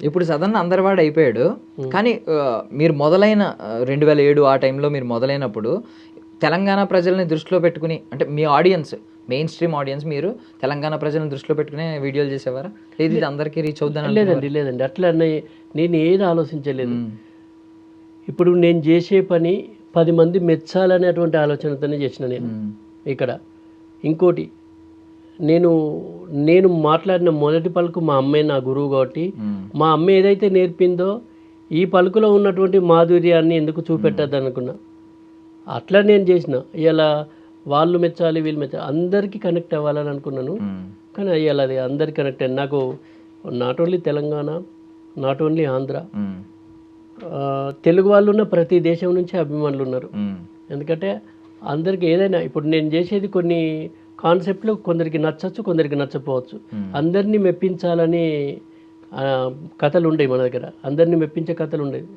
ఇప్పుడు సదన్ అందరివాడు అయిపోయాడు. కానీ మీరు మొదలైన 2007 ఆ టైంలో మీరు మొదలైనప్పుడు తెలంగాణ ప్రజల్ని దృష్టిలో పెట్టుకుని, అంటే మీ ఆడియన్స్ మెయిన్ స్ట్రీమ్ ఆడియన్స్ మీరు తెలంగాణ ప్రజలను దృష్టిలో పెట్టుకునే వీడియోలు చేసేవారా? లేదు ఇది అందరికీ రీచ్ అవుద్దని? లేదండి అట్లా నేను ఏది ఆలోచించలేదు. ఇప్పుడు నేను చేసే పని 10 మంది మెచ్చాలనేటువంటి ఆలోచనతోనే చేసిన నేను ఇక్కడ. ఇంకోటి, నేను మాట్లాడిన మొదటి పలుకు మా అమ్మే నా గురువు కాబట్టి మా అమ్మ ఏదైతే నేర్పిందో ఈ పలుకులో ఉన్నటువంటి మాధుర్యాన్ని ఎందుకు చూపెట్టద్దు అనుకున్నా. అట్లా నేను చేసిన. ఇలా వాళ్ళు మెచ్చాలి వీళ్ళు మెచ్చాలి అందరికీ కనెక్ట్ అవ్వాలని అనుకున్నాను. కానీ అయ్యాలి అది అందరికీ కనెక్ట్ అయ్యింది. నాకు not only Telangana, not only Andhra, Telugu వాళ్ళు ఉన్న ప్రతి దేశం నుంచి అభిమానులు ఉన్నారు. ఎందుకంటే అందరికి ఏదైనా ఇప్పుడు నేను చేసేది కొన్ని కాన్సెప్ట్లు కొందరికి నచ్చచ్చు, కొందరికి నచ్చపోవచ్చు. అందరినీ మెప్పించాలని కథలు ఉండేవి మన దగ్గర. అందరినీ మెప్పించే కథలు ఉండేవి.